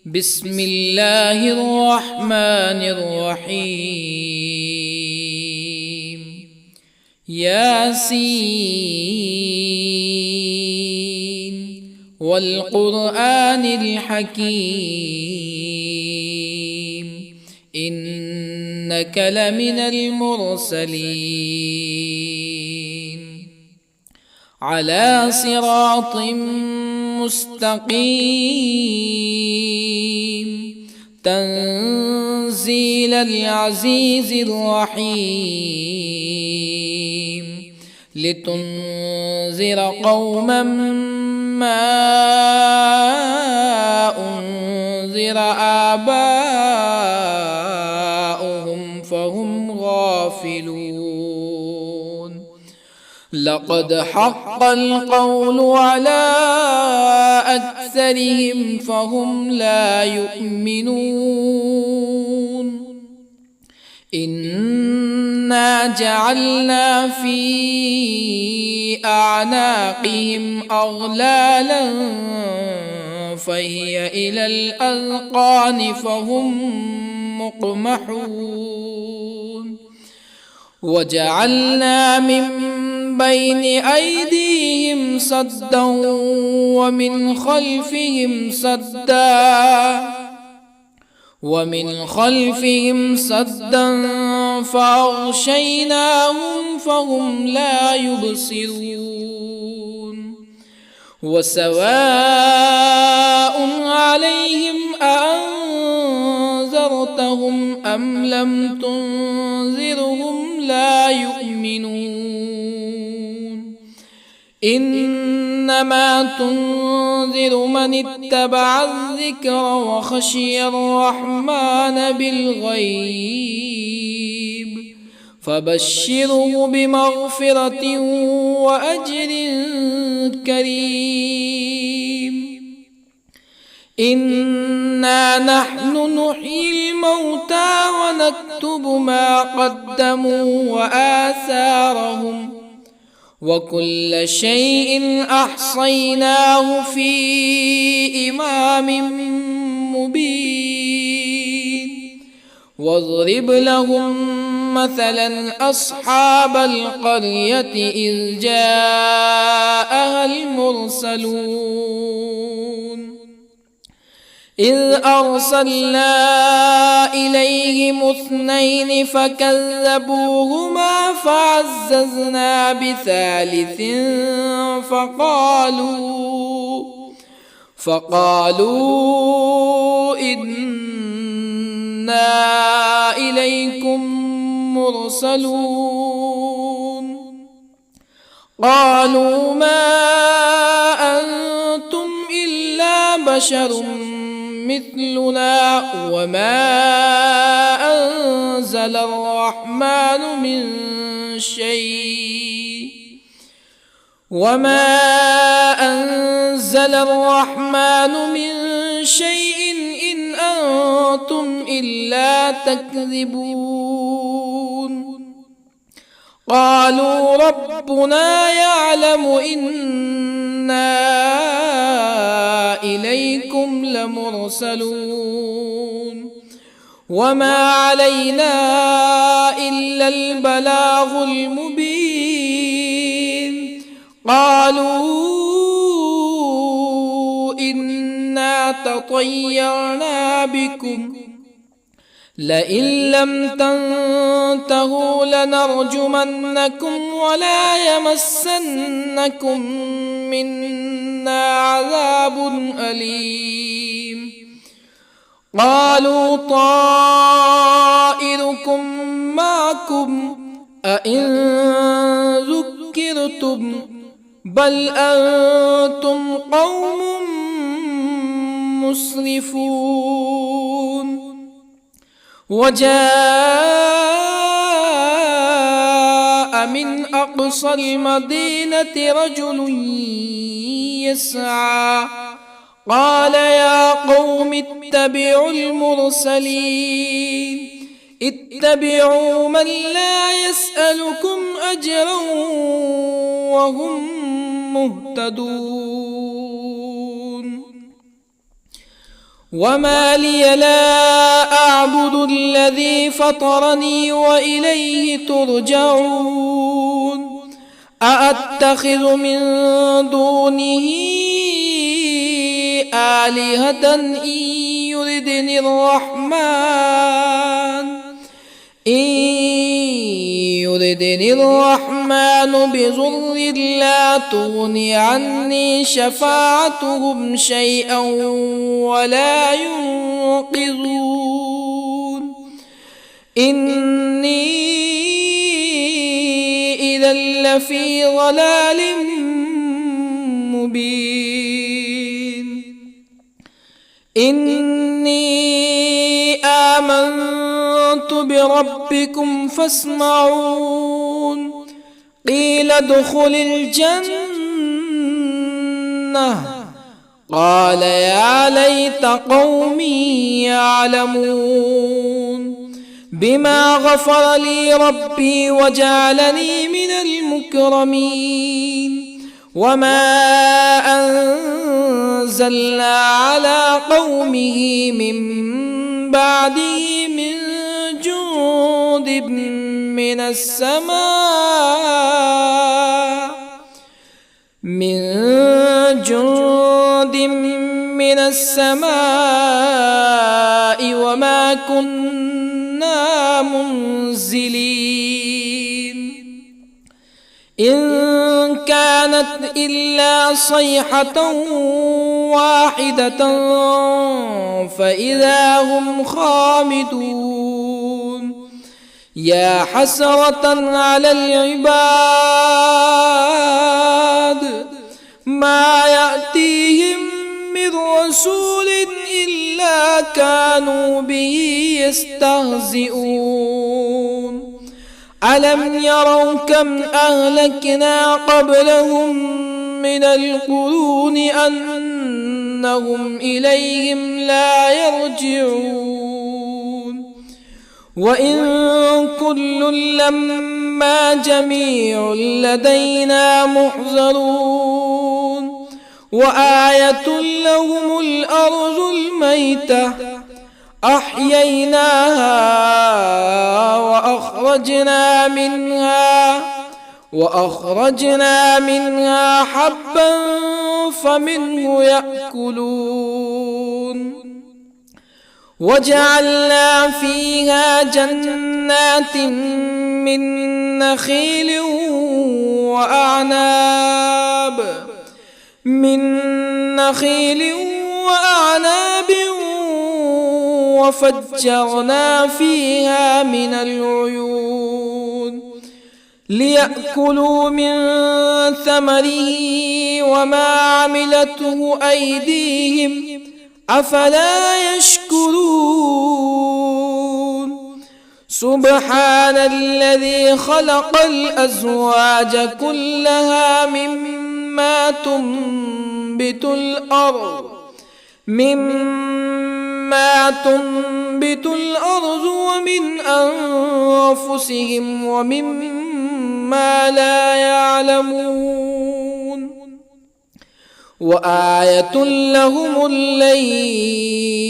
بسم الله الرحمن الرحيم. ياسين والقرآن الحكيم إنك لمن المرسلين على صراط مستقيم تنزيل العزيز الرحيم لتنذر قوما ما أنذر آباؤهم فهم غافلون. لقد حق القول على أكثرهم فهم لا يؤمنون. إنا جعلنا في أعناقهم أغلالا فهي إلى الأذقان فهم مقمحون. وجعلنا من بين أيديهم سدا ومن خلفهم سدا فأغشيناهم فهم لا يبصرون. وسواء عليهم أأنذرتهم أم لم تنذرهم لا يؤمنون. إنما تنذر من اتبع الذكر وخشي الرحمن بالغيب فبشره بمغفرة وأجر كريم. إنا نحن نحيي الموتى ونكتب ما قدموا وآثارهم وكل شيء أحصيناه في إمام مبين. واضرب لهم مثلا أصحاب القرية إذ جاءها المرسلون إذ أرسلنا إليهم اثنين فكذبوهما فعززنا بثالث فقالوا إنا إليكم مرسلون. قالوا ما أنتم إلا بشر مثلنا وما أنزل الرحمن من شيء إن أنتم إلا تكذبون. قالوا ربنا يعلم إنا إليكم لمرسلون وما علينا إلا البلاغ المبين. قالوا إنا تطيرنا بكم لئن لم تنتهوا لنرجمنكم ولا يمسنكم منا عذاب أليم. قالوا طائركم معكم أئن ذكرتم بل أنتم قوم مسرفون. وجاء من أقصى المدينة رجل يسعى قال يا قوم اتبعوا المرسلين اتبعوا من لا يسألكم أجرا وهم مهتدون. وما لي لا أعبد الذي فطرني وإليه ترجعون أأتخذ من دونه آلهة يردني الرحمن بضر لا تغن عني شفاعتهم شيئا ولا ينقذون إني إذا لفي ضلال مبين إني آمنت بربكم فاسمعون قيل ادخل الجنة قال يا ليت قومي يعلمون بما غفر لي ربي وجعلني من المكرمين وما أنزلنا على قومه من بعده من جند من السماء وما كنا منزلين إن كانت إلا صيحة واحدة فإذا هم خامدون يا حسرة على العباد ما يأتيهم من رسول إلا كانوا به يستهزئون ألم يروا كم أهلكنا قبلهم من القرون أنهم إليهم لا يرجعون وإن كل لما جميع لدينا محضرون وآية لهم الأرض الميتة أحييناها وأخرجنا منها حبا فمنه يأكلون وجعلنا فيها جنات من نخيل وأعناب وفجرنا فيها من العيون ليأكلوا من ثمره وما عملته أيديهم أفلا يشكرون سبحان الذي خلق الأزواج كلها مما تنبت الأرض ومن أنفسهم ومما لا يعلمون وآية لهم الليل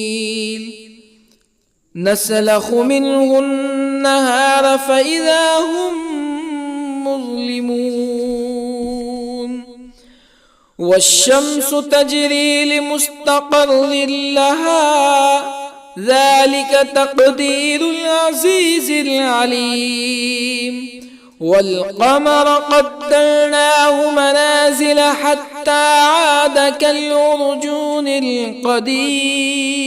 نسلخ منه النهار فإذا هم مظلمون والشمس تجري لمستقر لها ذلك تقدير العزيز العليم والقمر قدرناه منازل حتى عاد كالعرجون القديم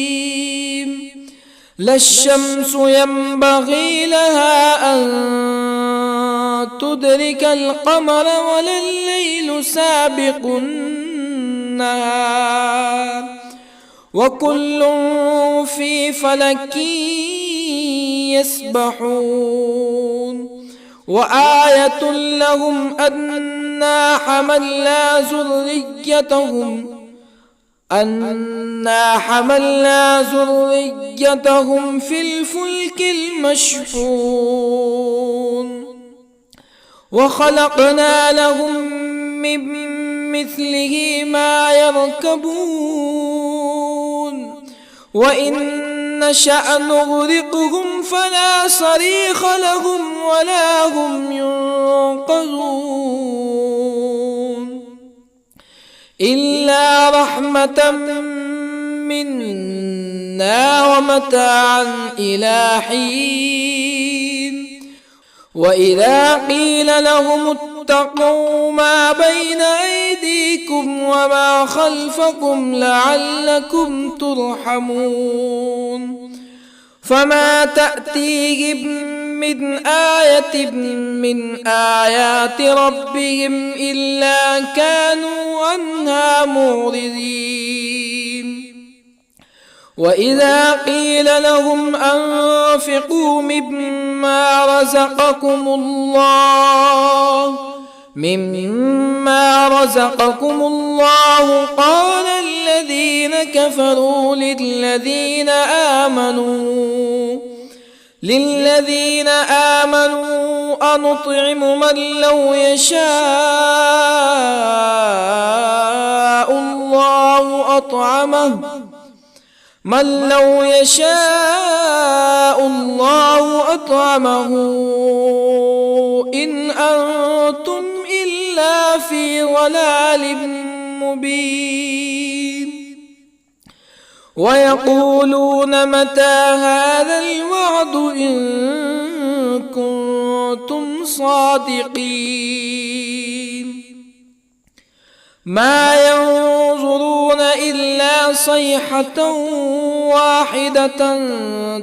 لا الشمس ينبغي لها أن تدرك القمر ولا الليل سابق النهار وكل في فلك يسبحون وآية لهم أنا حملنا ذريتهم في الفلك المشحون وخلقنا لهم من مثله ما يركبون وإن نشأ نغرقهم فلا صريخ لهم ولا هم ينقذون إلا رحمة منا ومتاعا إلى حين وإذا قيل لهم اتقوا ما بين أيديكم وما خلفكم لعلكم ترحمون فما تأتيهم من آية من آيات ربهم إلا كانوا عنها معرضين وإذا قيل لهم أنفقوا مما رزقكم الله قال الذين كفروا للذين آمنوا أنطعم من لو يشاء الله أطعمه إن أنتم إلا في ضلال مبين ويقولون متى هذا الوعد إن كنتم صادقين ما ينظرون إلا صيحة واحدة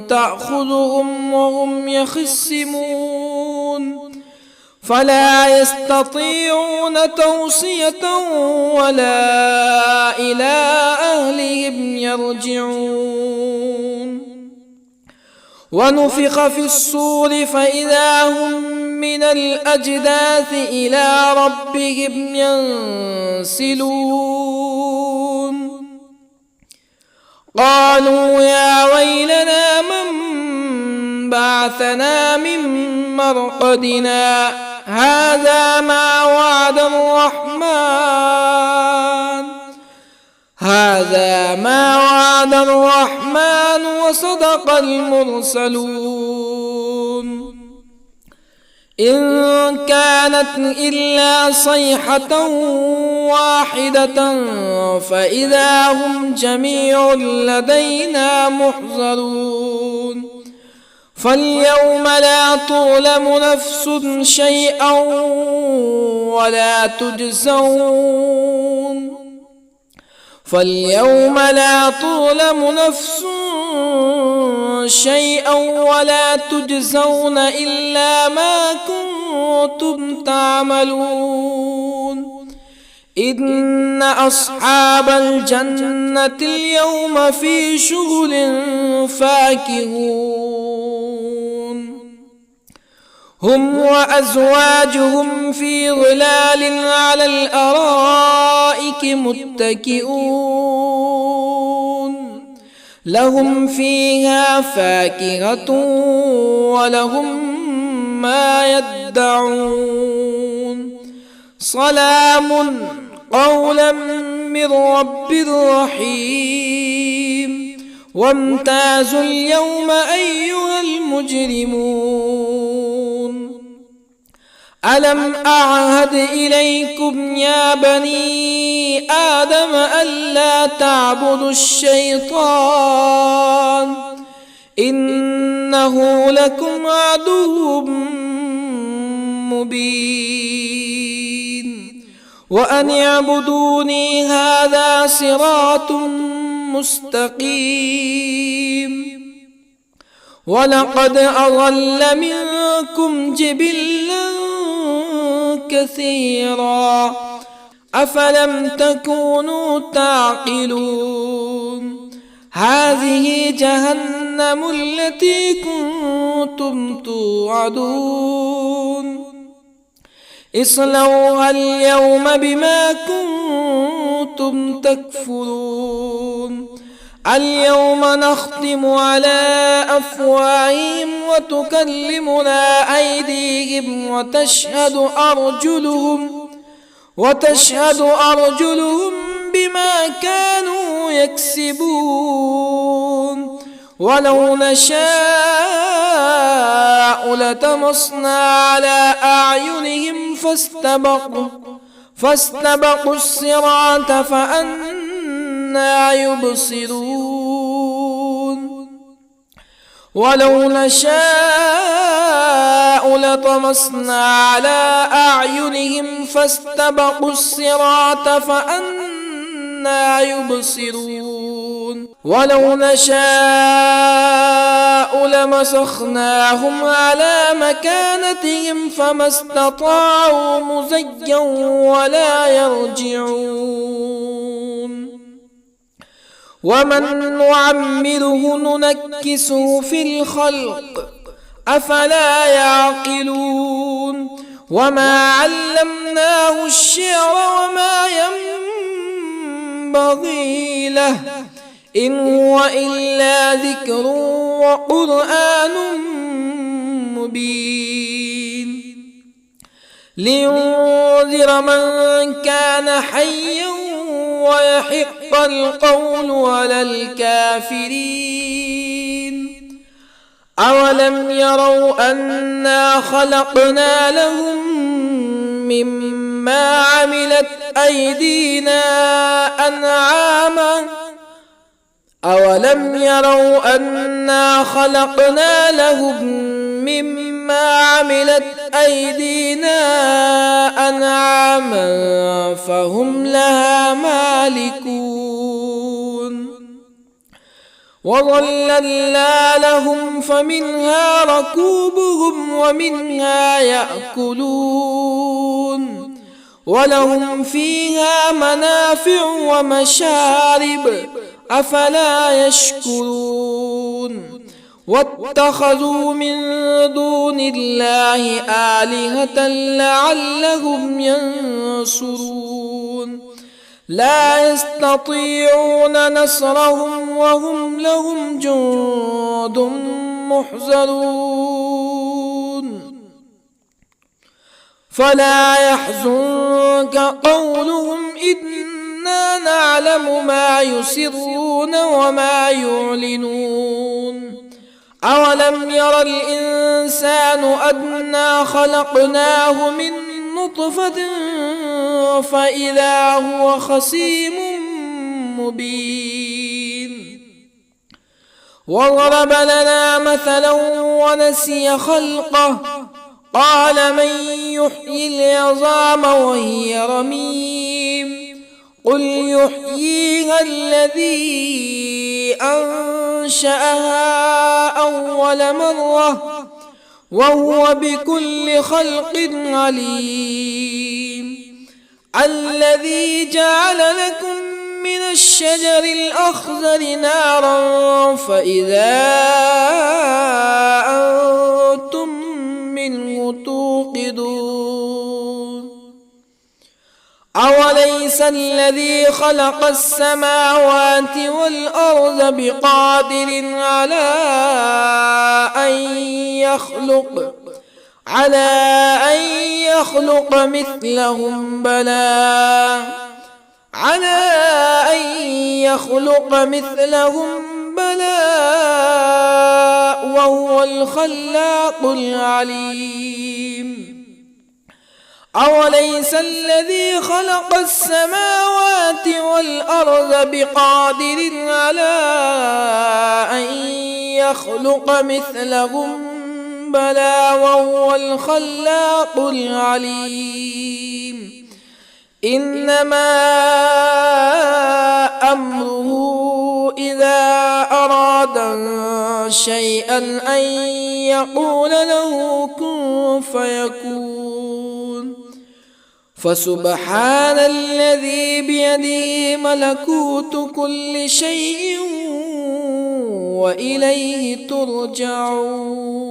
تأخذهم وهم يخصمون فلا يستطيعون توصية ولا إلى أهلهم يرجعون ونفخ في الصور فإذا هم من الأجداث إلى ربهم ينسلون قالوا يا ويلنا من بعثنا من مرقدنا هذا ما وعد الرحمن وصدق المرسلون إن كانت إلا صيحة واحدة فإذا هم جميع لدينا محضرون فاليوم لا تظلم نفس شيئا ولا تجزون إلا ما كنتم تعملون إن أصحاب الجنة اليوم في شغل فاكهون هم وأزواجهم في ظلال على الأرائك متكئون لهم فيها فاكهة ولهم ما يدعون سلام قولا من رب رحيم وامتازوا اليوم أيها المجرمون ألم أعهد إليكم يا بني آدم ألا تعبدوا الشيطان إنه لكم عدو مبين وأن اعبدوني هذا صراط مستقيم ولقد أضل منكم جبلا كثيرا أفلم تكونوا تعقلون هذه جهنم التي كنتم توعدون اصلوها اليوم بما كنتم تكفرون اليوم نختم على أفواههم وتكلمنا أيديهم وتشهد أرجلهم بما كانوا يكسبون ولو نشاء لطمسنا على أعينهم فاستبقوا الصراط فأنى يبصرون ولو نشاء لطمسنا على أعينهم فاستبقوا الصراط فأنى يبصرون ولو نشاء لمسخناهم على مكانتهم فما استطاعوا مزيا ولا يرجعون ومن نعمره ننكسه في الخلق أفلا يعقلون وما علمناه الشعر وما ينبغي له إن هو إلا ذكر وقرآن مبين لينذر من كان حيا ويحق القول على الكافرين أولم يروا أنا خلقنا لهم مما عملت أيدينا أنعاما أولم يروا أنا خلقنا لهم مما عملت أيدينا أنعاما فهم لها مالكون وظللنا لهم فمنها ركوبهم ومنها يأكلون ولهم فيها منافع ومشارب أفلا يشكرون واتخذوا من دون الله آلهة لعلهم ينصرون لا يستطيعون نصرهم وهم لهم جند محضرون فلا يحزنك قولهم إنا نعلم ما يسرون وما يعلنون أولم ير الإنسان أنا خلقناه من نطفة فإذا هو خصيم مبين وضرب لنا مثلا ونسي خلقه قال من يحيي العظام وهي رميم قل يحييها الذي أنشأها أول مرة وهو بكل خلق عليم الذي جعل لكم من الشجر الأخضر نارا فإذا أنتم منه توقدون أوليس الذي خلق السماوات والأرض بقادر على أن يخلق مثلهم بلى وهو الخلاق العليم أوليس الذي خلق السماوات والأرض بقادر على أن يخلق مثلهم بلى وهو الخلاق العليم إنما أمره إذا أراد شيئا أن يقول له كن فيكون فسبحان الذي بيده ملكوت كل شيء وإليه ترجعون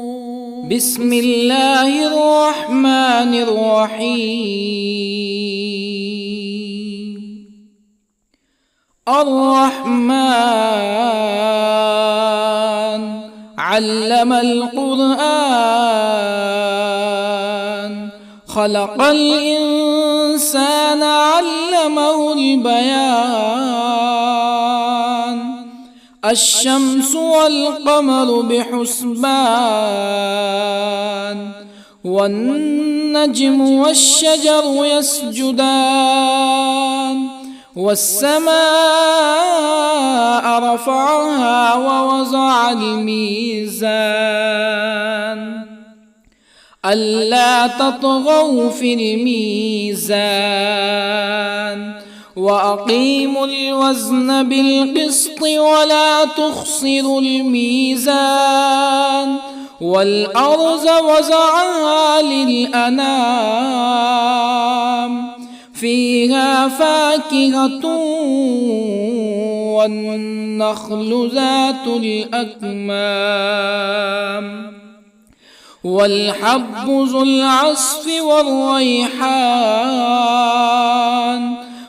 بسم الله الرحمن الرحيم الرحمن علم القرآن خلق الإنسان الإنسان علمه البيان الشمس والقمر بحسبان والنجم والشجر يسجدان والسماء رفعها ووضع الميزان ألا تطغوا في الميزان وأقيموا الوزن بالقسط ولا تخسروا الميزان والأرض وضعها للأنام فيها فاكهة والنخل ذات الأكمام والحب ذو العصف والريحان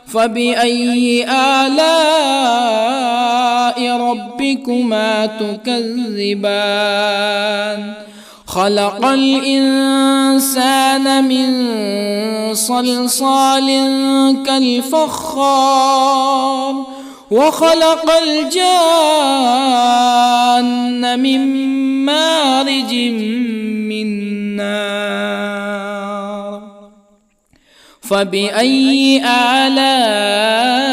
فبأي آلاء ربكما تكذبان خلق الإنسان من صلصال كالفخار وخلق الجان من مارج من نار فبأي آلاء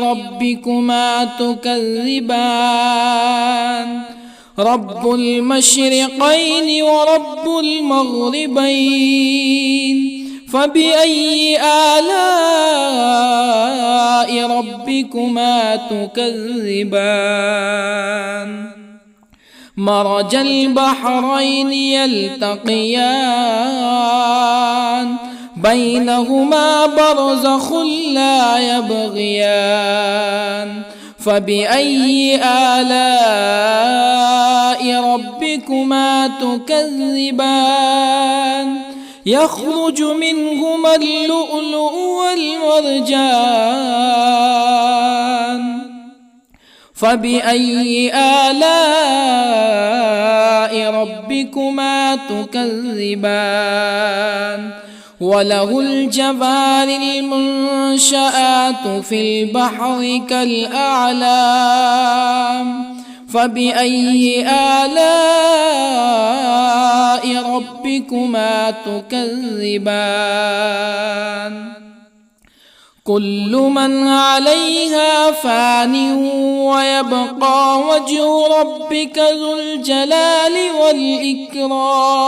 ربكما تكذبان رب المشرقين ورب المغربين فبأي آلاء ربكما تكذبان مرج البحرين يلتقيان بينهما برزخ لا يبغيان فبأي آلاء ربكما تكذبان يخرج منهما اللؤلؤ والمرجان فبأي آلاء ربكما تكذبان وله الجوار المنشآت في البحر كالأعلام فبأي آلاء ربكما تكذبان كل من عليها فان ويبقى وجه ربك ذو الجلال والإكرام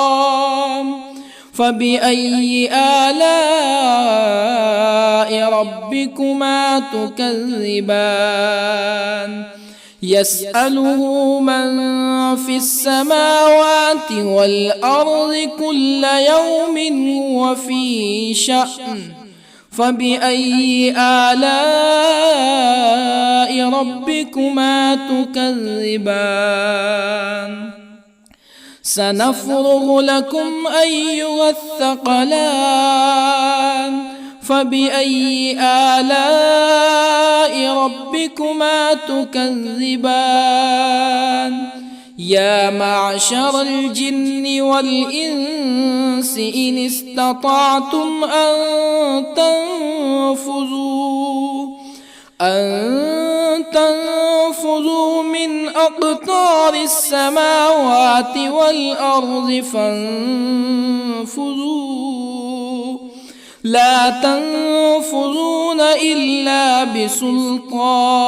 فبأي آلاء ربكما تكذبان يسأله من في السماوات والأرض كل يوم هو في شأن فبأي آلاء ربكما تكذبان سنفرغ لكم أيها الثقلان فبأي آلاء ربكما تكذبان يا معشر الجن والإنس إن استطعتم أن تنفذوا من أقطار السماوات والأرض فانفذوا لا تنفذون إلا بسلطان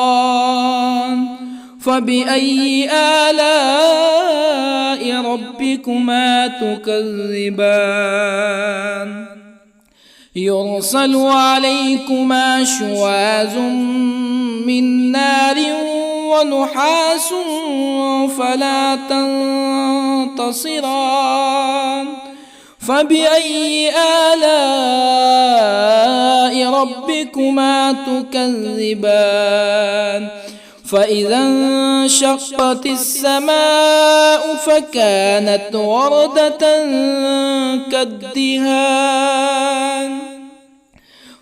فبأي آلاء ربكما تكذبان يرسل عليكما شواظ من نار ونحاس فلا تنتصران فبأي آلاء ربكما تكذبان فإذا انشقت السماء فكانت وردة كالدهان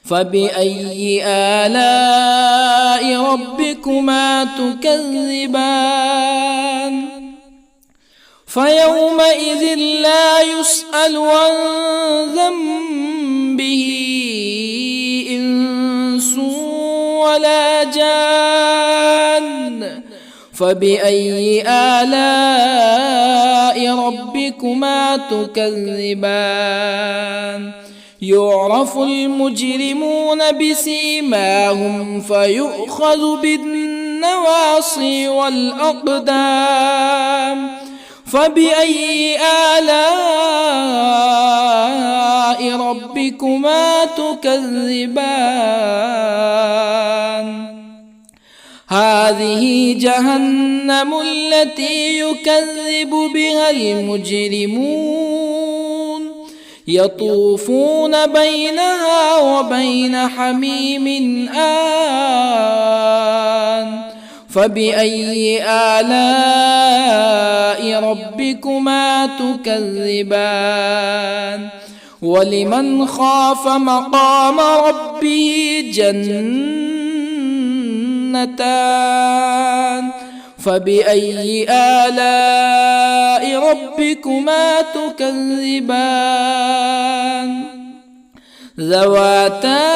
فبأي آلاء ربكما تكذبان فيومئذ لا يسأل عن ذنبه ولا جان فبأي آلاء ربكما تكذبان يعرف المجرمون بسيماهم فيؤخذ بالنواصي والأقدام فبأي آلاء ربكما تكذبان هذه جهنم التي يكذب بها المجرمون يطوفون بينها وبين حميم آن فبأي آلاء ربكما تكذبان ولمن خاف مقام ربه جنتان فبأي آلاء ربكما تكذبان ذواتا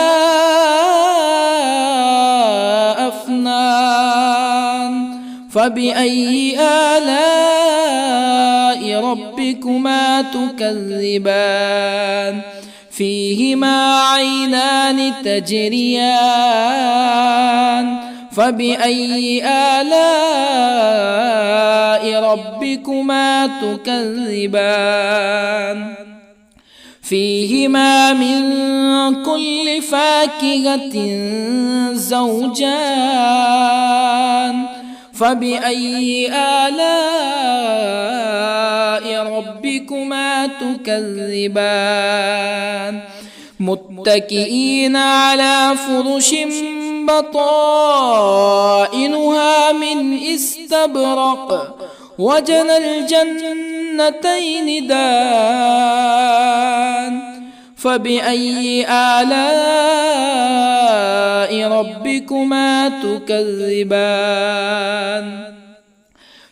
أفنان فبأي آلاء ربكما تكذبان فيهما عينان تجريان فبأي آلاء ربكما تكذبان فيهما من كل فاكهة زوجان فبأي آلاء ربكما تكذبان متكئين على فرش بطائنها من استبرق وجنى الجنتين دان فبأي آلاء ربكما تكذبان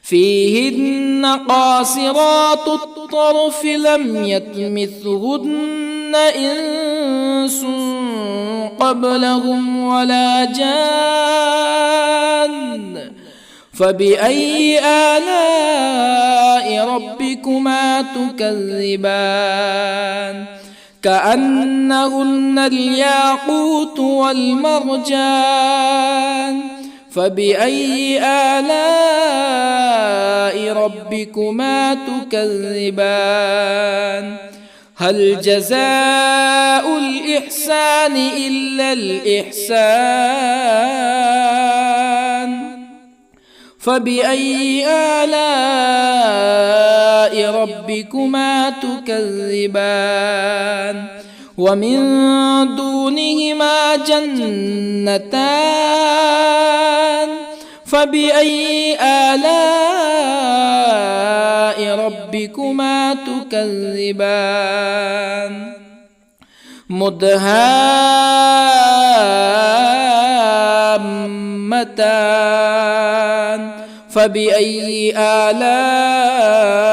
فيهن قاصرات الطرف لم يطمثهن إنس قبلهم ولا جان فبأي آلاء ربكما تكذبان كأنهن الياقوت والمرجان فبأي آلاء ربكما تكذبان هل جزاء الإحسان إلا الإحسان فبأي آلاء ربكما تكذبان ومن دونهما جنتان فبأي آلاء ربكما تكذبان مدهامتان فبأي آلاء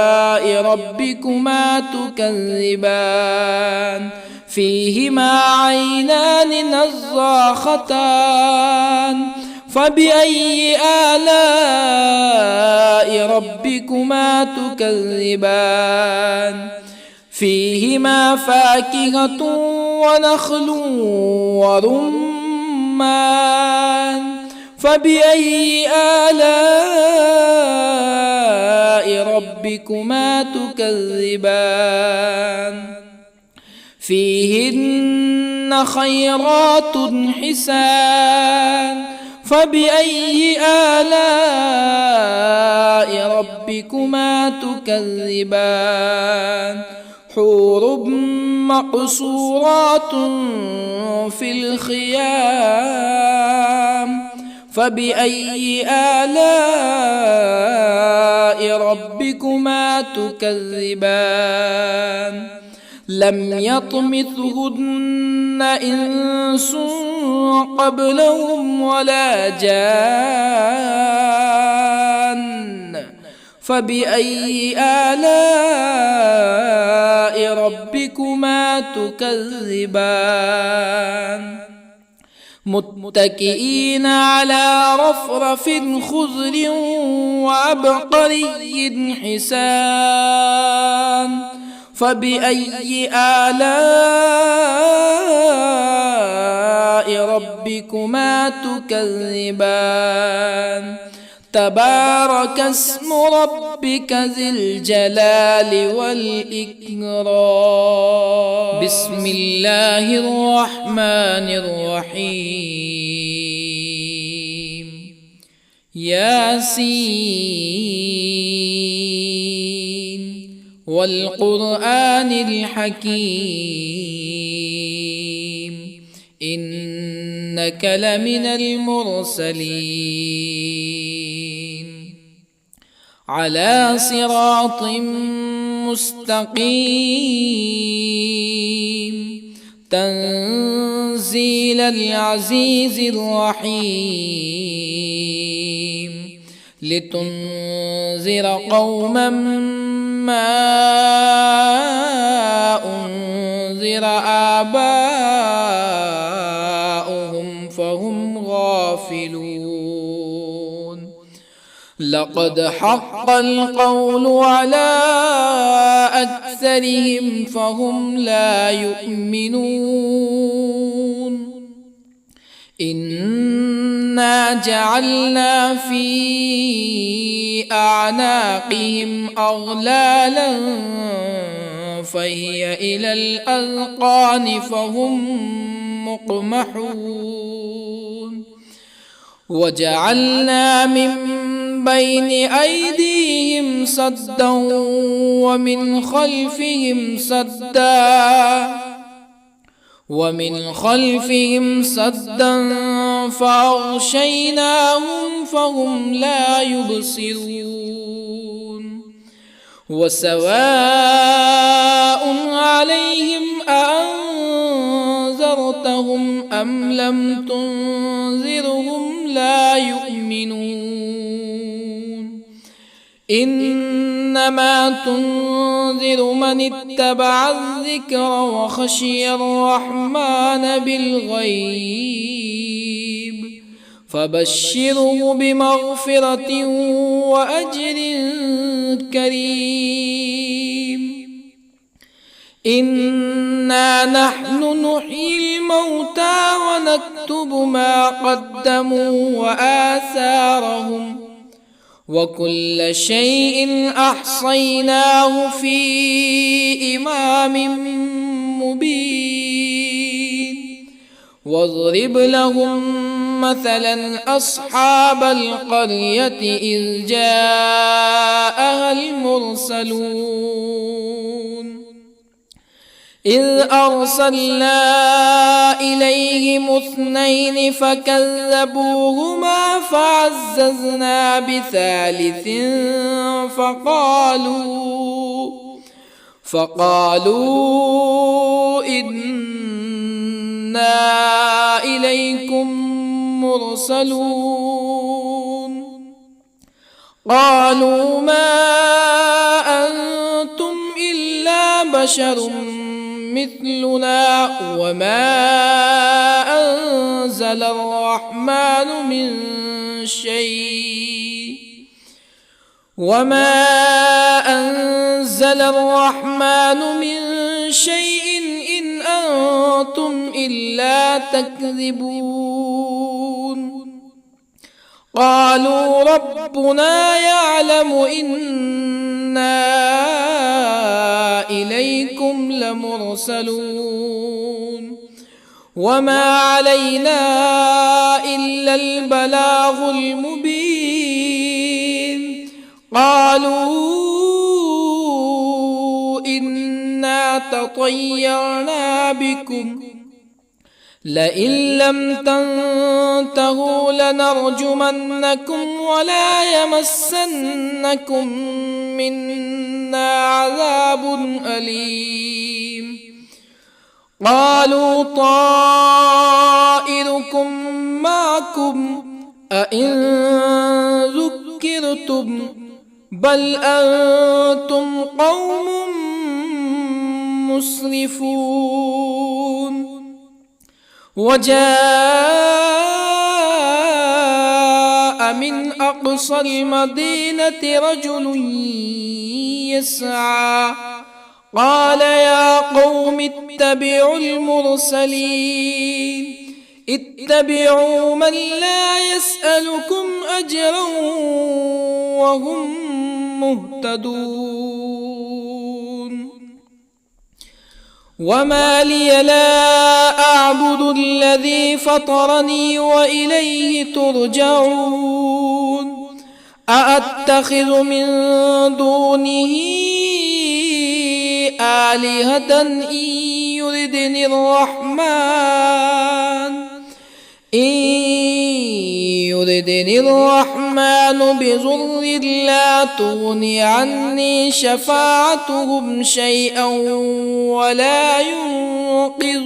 ربكما تكذبان فيهما عينان نضاختان فبأي آلاء ربكما تكذبان فيهما فاكهة ونخل ورمان فبأي آلاء ربكما تكذبان فيهن خيرات حسان فبأي آلاء ربكما تكذبان حور مقصورات في الخيام فبأي آلاء ربكما تكذبان لم يطمثهن إنس قبلهم ولا جان فبأي آلاء ربكما تكذبان متكئين على رفرف خضر وعبقري حسان فبأي آلاء ربكما تكذبان تبارك اسم ربك ذي الجلال والإكرام بسم الله الرحمن الرحيم ياسين والقرآن الحكيم إنك لمن المرسلين على صراط مستقيم تنزيل العزيز الرحيم لتنذر قوما ما أنذر آباؤهم فهم غافلون لقد حق القول على أكثرهم فهم لا يؤمنون إنا جعلنا في أعناقهم أغلالا فهي إلى الأذقان فهم مقمحون وجعلنا من بين أيديهم سدا ومن خلفهم سدا فأغشيناهم فهم لا يبصرون وسواء عليهم أأنذرتهم أم لم تنذرهم لا يؤمنون إنما تنذر من اتبع الذكر وخشي الرحمن بالغيب فبشره بمغفرة وأجر كريم إنا نحن نحيي الموتى ونكتب ما قدموا وآثارهم وكل شيء أحصيناه في إمام مبين واضرب لهم مثلا أصحاب القرية إذ جاءها المرسلون إذ أرسلنا إليهم اثنين فكذبوهما فعززنا بثالث فقالوا إنا إليكم مرسلون قالوا ما أنتم إلا بشر مثلنا وما أنزل الرحمن من شيء إن أنتم إلا تكذبون قالوا ربنا يعلم إنا إليكم لمرسلون وما علينا إلا البلاغ المبين قالوا إنا تطيرنا بكم لئن لم تنتهوا لنرجمنكم ولا يمسنكم منا عذاب أليم قالوا طائركم معكم أئن ذكرتم بل أنتم قوم مسرفون وجاء من أقصى المدينة رجل يسعى قال يا قوم اتبعوا المرسلين اتبعوا من لا يسألكم أجرا وهم مهتدون وما لي لا أعبد الذي فطرني وإليه ترجعون أأتخذ من دونه آلهة إن يردني الرحمن بضر لا تغني عني شفاعتهم شيئا ولا ينقذون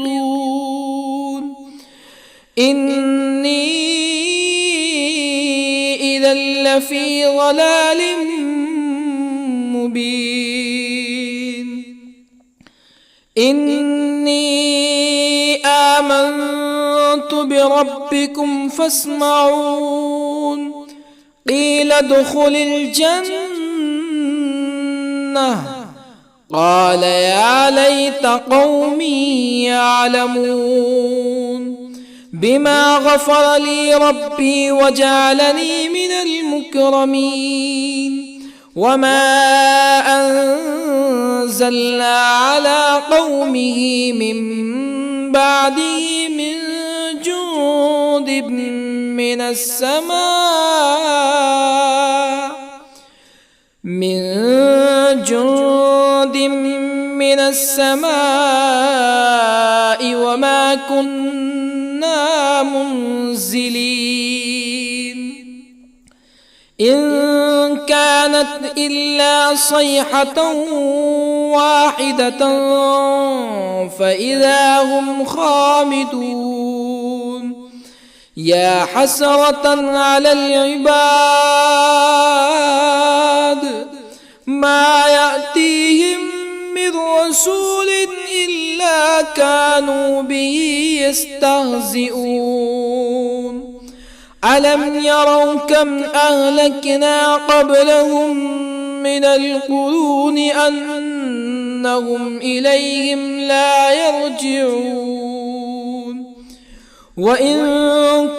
إني إذا لفي ضلال مبين إني آمنت بربكم فاسمعون قيل ادخل الجنة قال يا ليت قومي يعلمون بما غفر لي ربي وجعلني من المكرمين وما أنزلنا على قومه من بعده من جند من السماء وما كنا منزلين إن كانت إلا صيحة واحدة فإذا هم خامدون يا حسرة على العباد ما يأتيهم من رسول إلا كانوا به يستهزئون ألم يروا كم أهلكنا قبلهم من القرون أنهم إليهم لا يرجعون وإن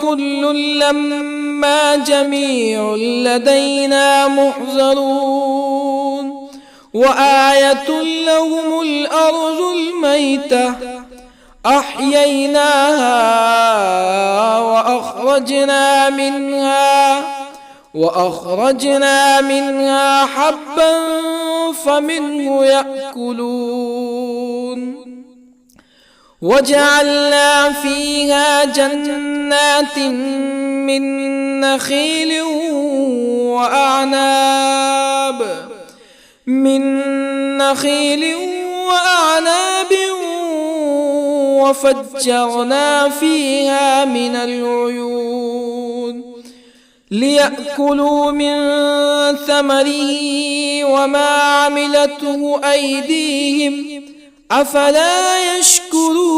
كل لما جميع لدينا محضرون وآية لهم الأرض الميتة أحييناها وأخرجنا منها حبا فمنه يأكلون وجعلنا فيها جنات من نخيل وأعناب وفجرنا فيها من العيون ليأكلوا من ثمره وما عملته أيديهم أفلا يشكرون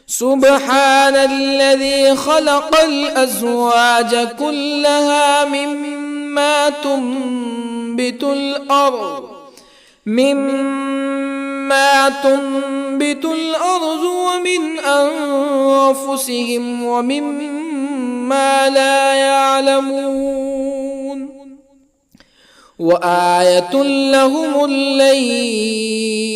سبحان الذي خلق الأزواج كلها مما تنبت الأرض ومن أنفسهم ومما لا يعلمون وآية لهم الليل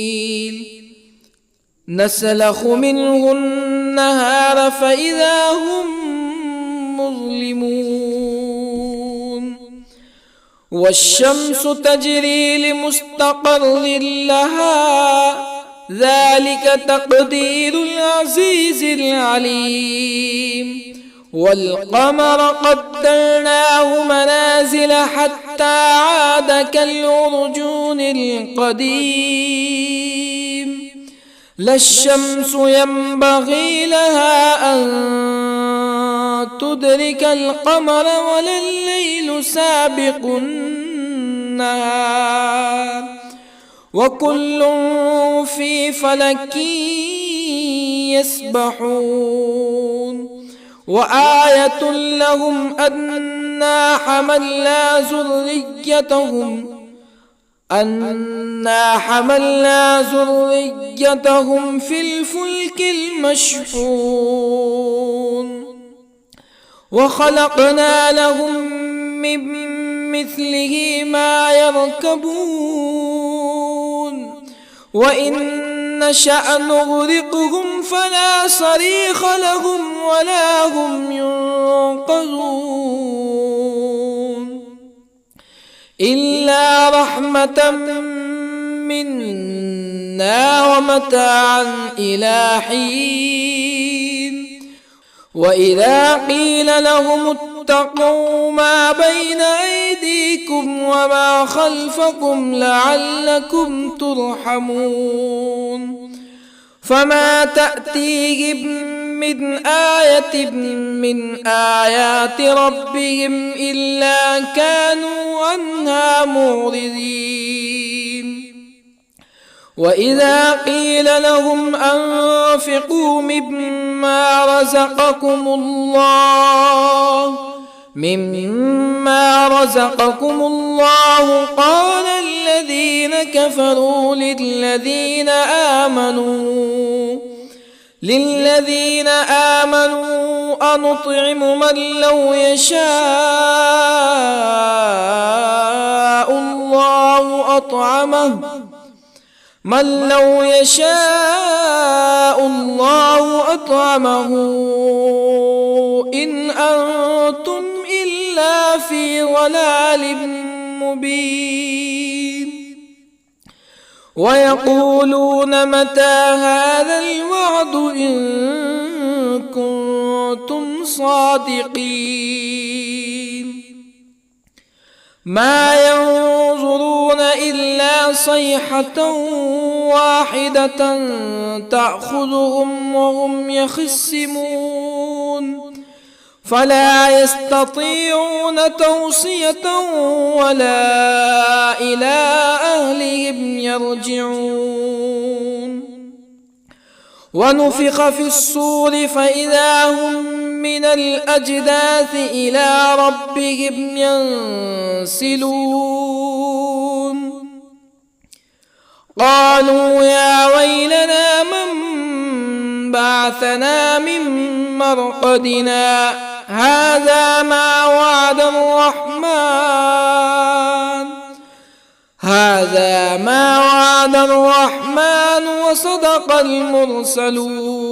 نسلخ منه النهار فإذا هم مظلمون والشمس تجري لمستقر لها ذلك تقدير العزيز العليم والقمر قدرناه منازل حتى عاد كالعرجون القديم لا الشمس ينبغي لها أن تدرك القمر ولا الليل سابق النهار وكل في فلك يسبحون وآية لهم أنا حملنا ذريتهم في الفلك المشحون وخلقنا لهم من مثله ما يركبون وإن نشأ نغرقهم فلا صريخ لهم ولا هم ينقذون إلا رحمة منا ومتاعا إلى حين وإذا قيل لهم اتقوا ما بين أيديكم وما خلفكم لعلكم ترحمون فما تأتيهم من آية من آيات ربهم إلا كانوا عنها معرضين وإذا قيل لهم أنفقوا مما رزقكم الله قال الذين كفروا للذين آمنوا أنطعم من لو يشاء الله أطعمه إن أنتم إلا في ضلال مبين ويقولون متى هذا الوعد إن كنتم صادقين ما ينظرون إلا صيحة واحدة تأخذهم وهم يخصمون فلا يستطيعون توصية ولا إلى أهلهم يرجعون ونفخ في الصور فإذا هم من الأجداث إلى ربهم ينسلون قالوا يا ويلنا من بعثنا من مرقدنا هذا ما وعد الرحمن وصدق المرسلون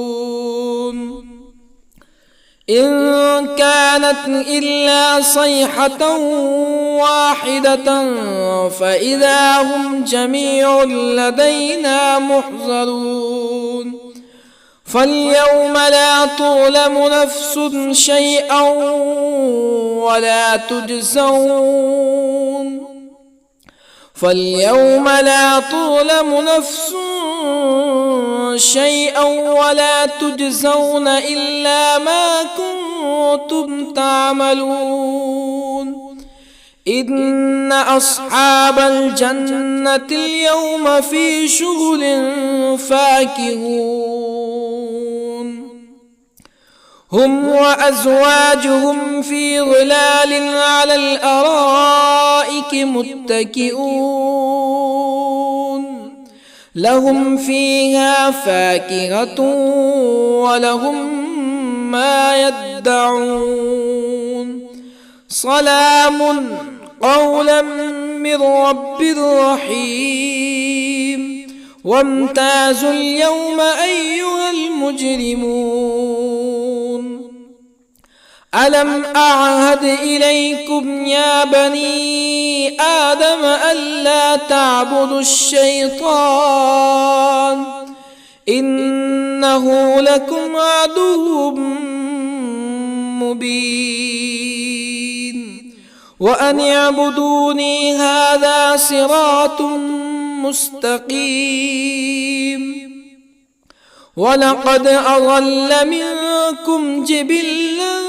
إن كانت إلا صيحة واحدة فإذا هم جميع لدينا محضرون فاليوم لا تظلم نفس شيئا ولا تجزون إلا ما كنتم تعملون إن أصحاب الجنة اليوم في شغل فاكهون هم وأزواجهم في ظلال على الأرائك متكئون لهم فيها فاكهة ولهم ما يدعون سلام قولا من رب رحيم وامتازوا اليوم أيها المجرمون ألم أعهد إليكم يا بني آدم ألا تعبدوا الشيطان إنه لكم عدو مبين وأن اعبدوني هذا صراط مستقيم ولقد أضل منكم جبلا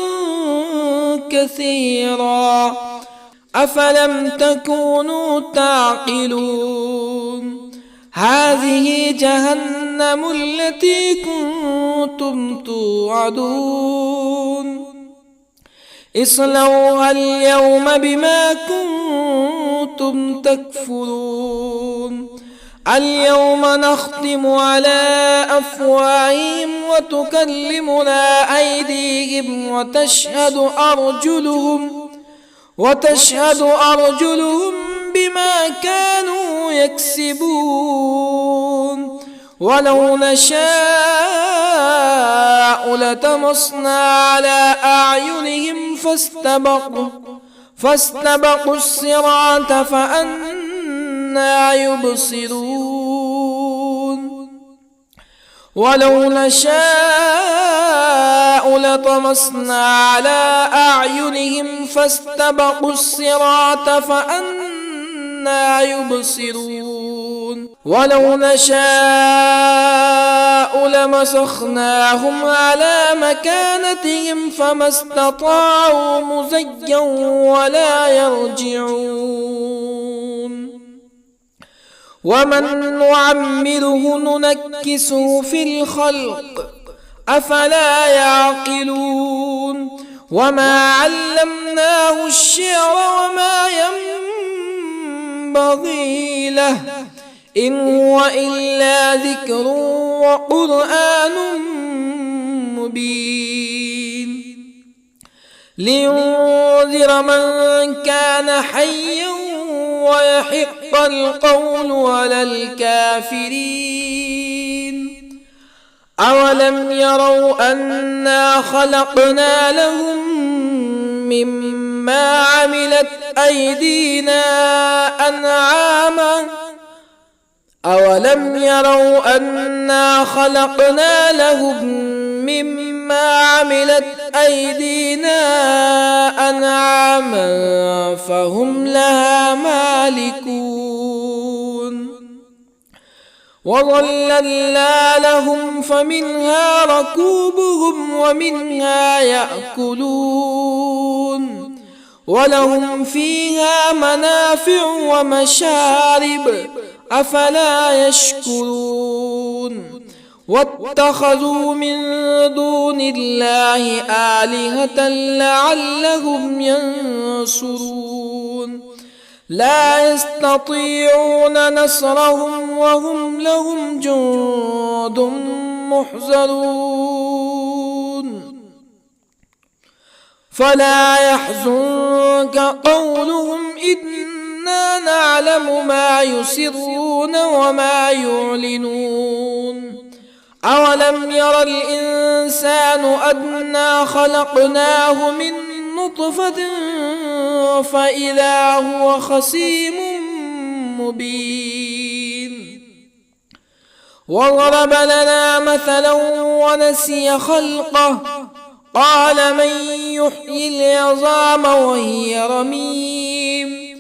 كثيرا أفلم تكونوا تعقلون هذه جهنم التي كنتم كنتم توعدون اصلوها اليوم بما كنتم تكفرون اليوم نختم على أفواههم وتكلمنا أيديهم وتشهد أرجلهم بما كانوا يكسبون ولو نشاء لطمسنا على أعينهم فاستبقوا الصراط فأنى يبصرون ولو نشاء لطمسنا على أعينهم فاستبقوا الصراط فأنى يبصرون ولو نشاء لمسخناهم على مكانتهم فما استطاعوا مزيا ولا يرجعون ومن نعمره ننكسه في الخلق أفلا يعقلون وما علمناه الشعر وما ينبغي له إن هو إلا ذكر وقرآن مبين لينذر من كان حيا ويحق القول على الكافرين أولم يروا أنا خلقنا لهم مما عملت أيدينا أنعاما أولم يروا أنا خلقنا لهم مما عملت أيدينا أنعاما فهم لها مالكون وظللنا لهم فمنها ركوبهم ومنها يأكلون ولهم فيها منافع ومشارب أفلا يشكرون واتخذوا من دون الله آلهة لعلهم ينصرون لا يستطيعون نصرهم وهم لهم جند محضرون فلا يحزنك قولهم إنا نعلم ما يسرون وما يعلنون أولم ير الإنسان أنا خلقناه من نطفة فإذا هو خصيم مبين وضرب لنا مثلا ونسي خلقه قال من يحيي العظام وهي رميم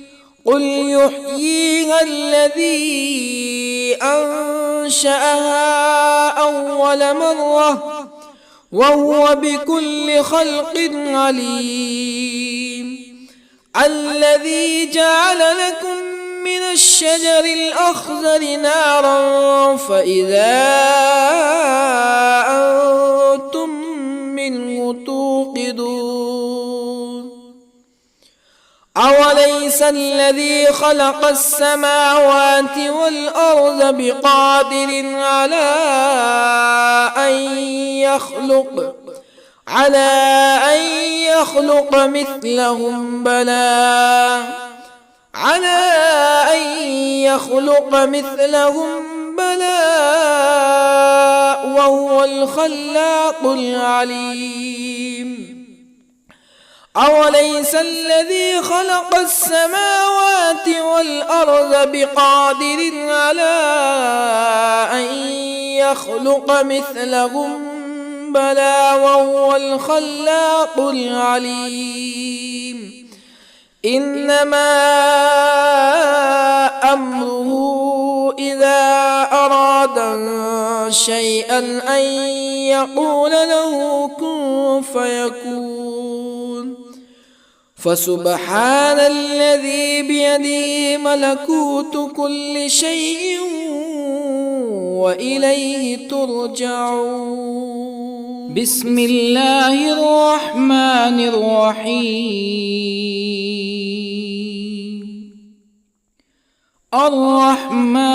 قل يحييها الذي أنشأها أول مرة وهو بكل خلق عليم الذي جعل لكم من الشجر الأخضر نارا فإذا أنتم منه توقدون أوليس الذي خلق السماوات والأرض بقادر على أن يخلق مثلهم بلى وهو الخلاق العليم أوليس الذي خلق السماوات والأرض بقادر على أن يخلق مثلهم بلى وهو الخلاق العليم إنما أمره إذا أراد شيئا أن يقول له كن فيكون فسبحان الذي بيده ملكوت كل شيء وإليه ترجعون. بسم الله الرحمن الرحيم. الرحمن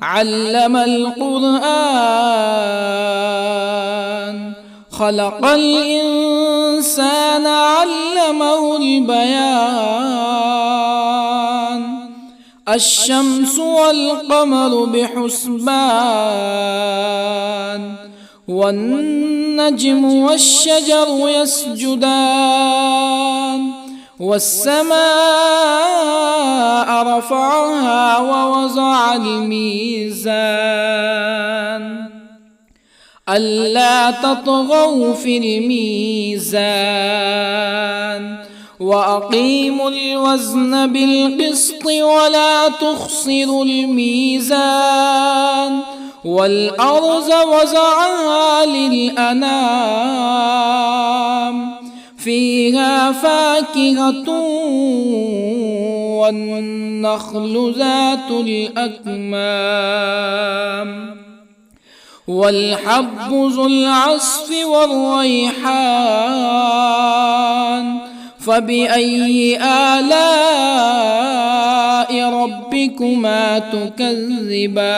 علم القرآن، خلق الإنسان علمه البيان. الشمس والقمر بحسبان، والنجم والشجر يسجدان. والسماء رفعها ووضع الميزان، ألا تطغوا في الميزان. وأقيموا الوزن بالقسط ولا تخسروا الميزان. والأرض وضعها للأنام، فيها فاكهة والنخل ذات الأكمام، والحب ذو العصف والريحان. فبأي آلاء ربكما تكذبان؟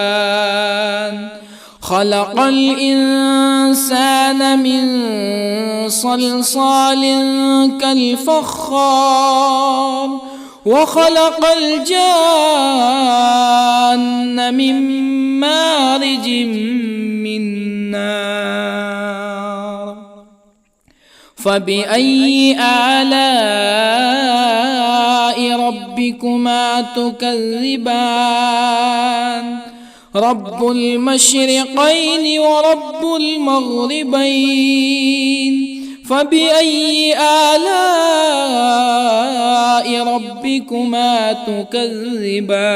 خلق الإنسان من صلصال كالفخار، وخلق الجان من مارج من نار. فبأي آلاء ربكما تكذبان؟ رب المشرقين ورب المغربين. فبأي آلاء ربكما تكذبان؟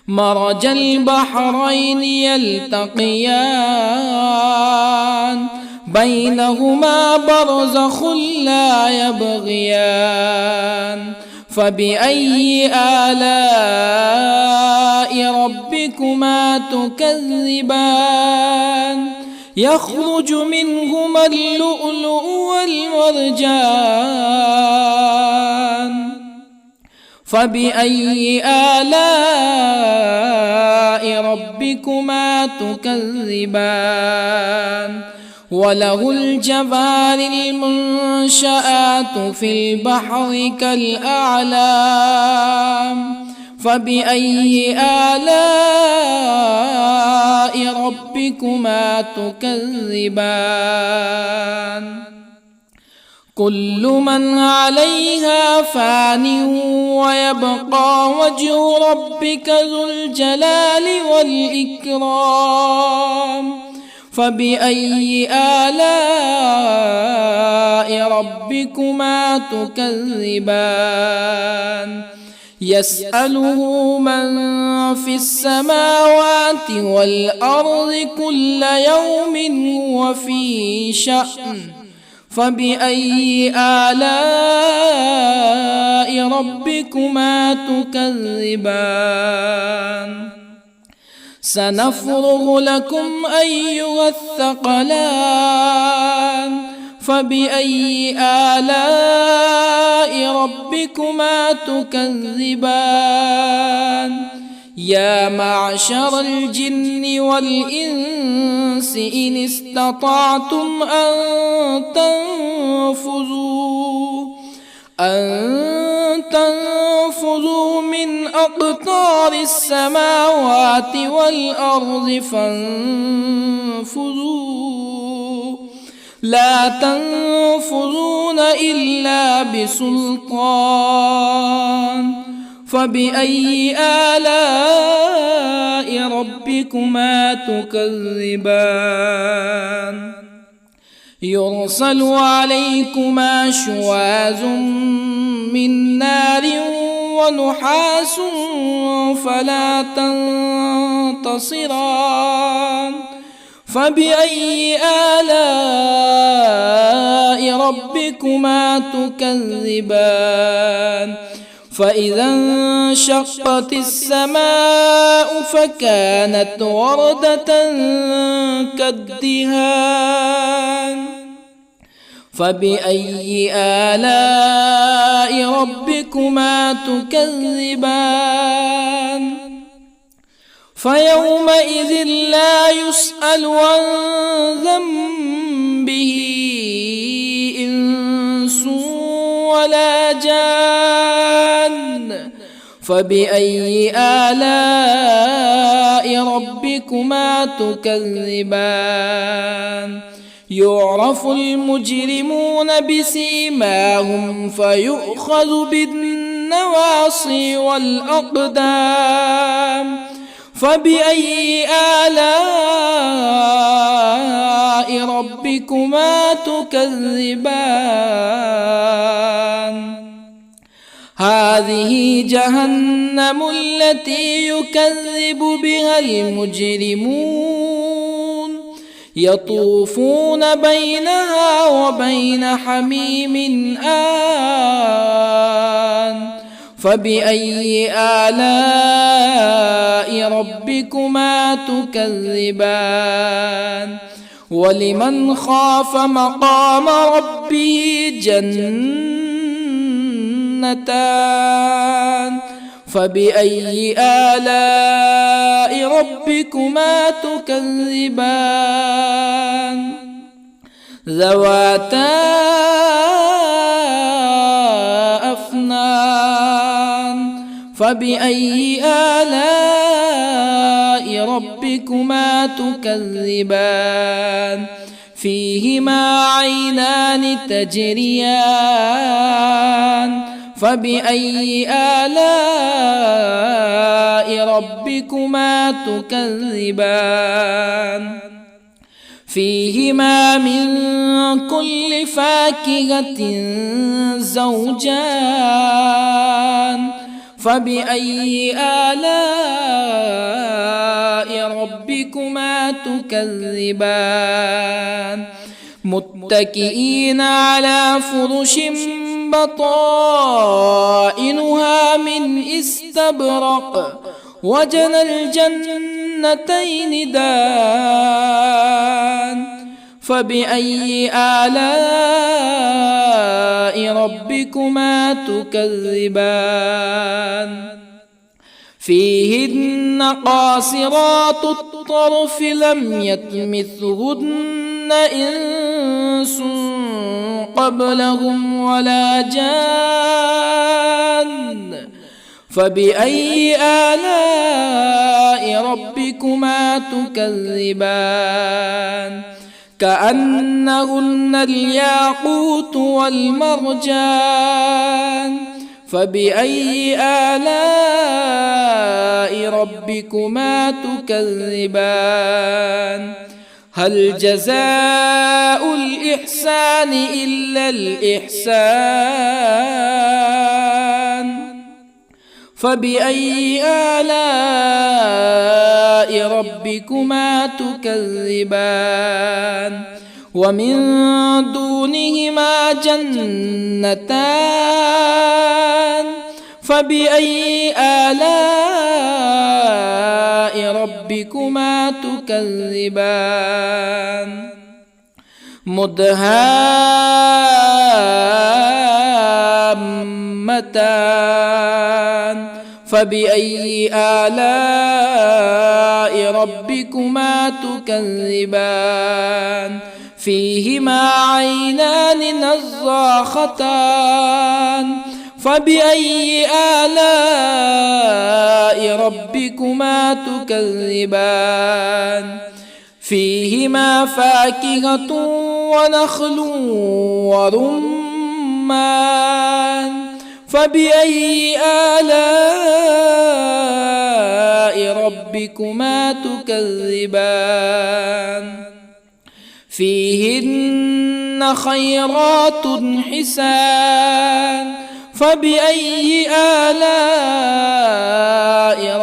مرج البحرين يلتقيان، بينهما برزخ لا يبغيان. فبأي آلاء ربكما تكذبان؟ يخرج منهما اللؤلؤ والمرجان. فبأي آلاء ربكما تكذبان؟ وله الجوار المنشآت في البحر كالأعلام. فبأي آلاء ربكما تكذبان؟ كل من عليها فان، ويبقى وجه ربك ذو الجلال والإكرام. فبأي آلاء ربكما تكذبان؟ يسأله من في السماوات والأرض كل يوم هو في شأن. فبأي آلاء ربكما تكذبان؟ سنفرغ لكم أيها الثقلان. فبأي آلاء ربكما تكذبان؟ يا معشر الجن والإنس إن استطعتم أن تنفذوا من أقطار السماوات والأرض فانفذوا، لا تنفذون إلا بسلطان. فبأي آلاء ربكما تكذبان؟ يرسل عليكما شواظ من نار ونحاس فلا تنتصران. فبأي آلاء ربكما تكذبان؟ فإذا انشقت السماء فكانت وردة كالدهان فبأي آلاء ربكما تكذبان فيومئذ لا يسأل عن ذنبه إنس ولا جان فبأي آلاء ربكما تكذبان يعرف المجرمون بسيماهم فيؤخذ بالنواصي والأقدام فبأي آلاء ربكما تكذبان هذه جهنم التي يكذب بها المجرمون يطوفون بينها وبين حميم آن فبأي آلاء ربكما تكذبان ولمن خاف مقام ربه جنتان فبأي آلاء ربكما تكذبان ذواتا أفنان فبأي آلاء ربكما تكذبان فيهما عينان تجريان فبأي آلاء ربكما تكذبان فيهما من كل فاكهة زوجان فبأي آلاء ربكما تكذبان متكئين على فرش بطائنها من استبرق وجنى الجنتين دان فبأي آلاء ربكما تكذبان فيهن قاصرات الطرف لم يطمثهن إنس قبلهم ولا جان فبأي آلاء ربكما تكذبان كأنهن الياقوت والمرجان فبأي آلاء ربكما تكذبان هل جزاء الإحسان إلا الإحسان فبأي آلاء ربكما تكذبان ومن دونهما جنتان فبأي آلاء ربكما تكذبان مدهامتان فبأي آلاء ربكما تكذبان فيهما عينان نضاختان فبأي آلاء ربكما تكذبان فيهما فاكهة ونخل ورمان فبأي آلاء ربكما تكذبان فيهن خيرات حسان فبأي آلاء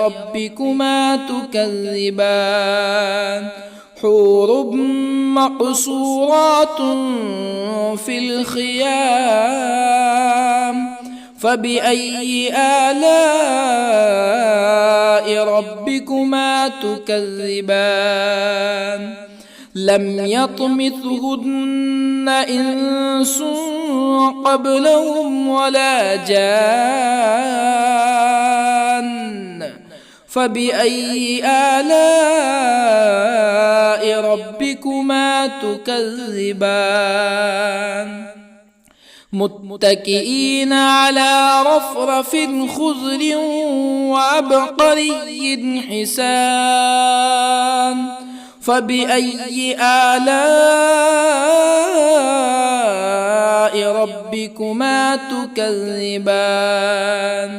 ربكما تكذبان حور مقصورات في الخيام فبأي آلاء ربكما تكذبان لم يطمثهن إنس قبلهم ولا جان فبأي آلاء ربكما تكذبان متكئين على رفرف خضر وعبقري حسان فبأي آلاء ربكما تكذبان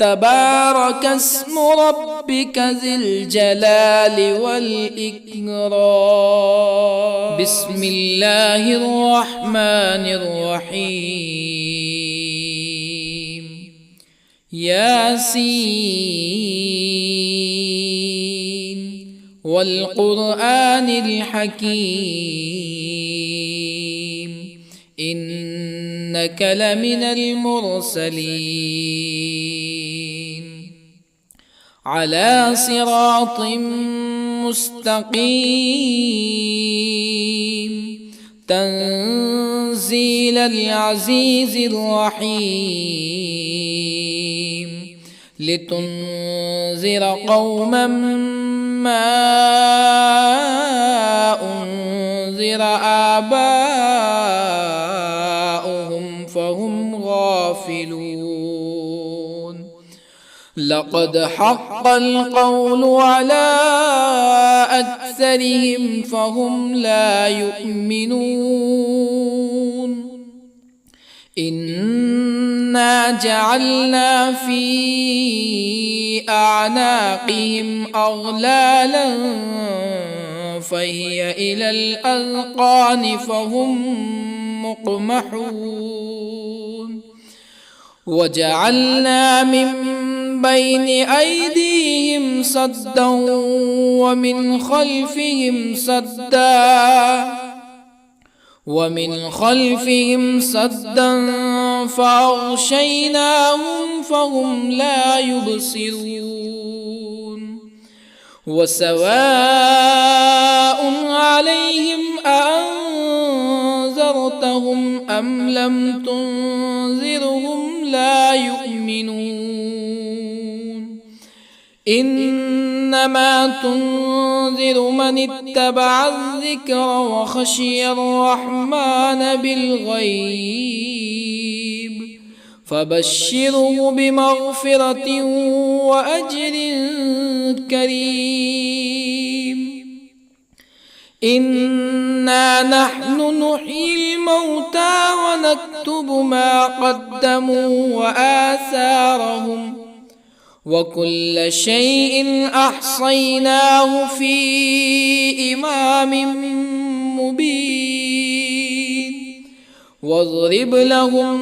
تبارك اسم ربك ذي الجلال والإكرام بسم الله الرحمن الرحيم ياسين والقرآن الحكيم إنك لمن المرسلين على صراط مستقيم تنزيل العزيز الرحيم لتنذر قوما ما أنذر آباؤهم فهم غافلون لقد حق القول على أكثرهم فهم لا يؤمنون إنا جعلنا في أعناقهم أغلالا فهي إلى الأذقان فهم مقمحون وجعلنا من بين أيديهم سدا ومن خلفهم سدا فأغشيناهم فهم لا يبصرون وسواء عليهم أأنذرتهم أم لم تنذرهم لا يؤمنون إنما تنذر من اتبع الذكر وخشي الرحمن بالغيب فبشره بمغفرة وأجر كريم إنا نحن نحيي الموتى ونكتب ما قدموا وآثارهم وكل شيء أحصيناه في إمام مبين واضرب لهم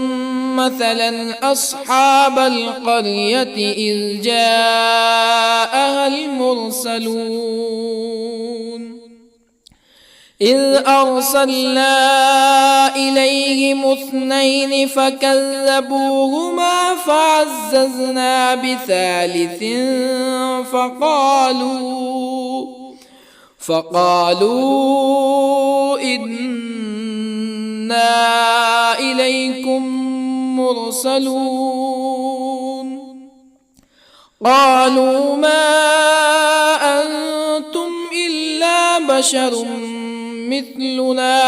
مثلا أصحاب القرية إذ جاءها المرسلون إذ أرسلنا إليهم اثنين فكذبوهما فعززنا بثالث فقالوا إنا إليكم مرسلون قالوا ما أنتم إلا بشر مثلنا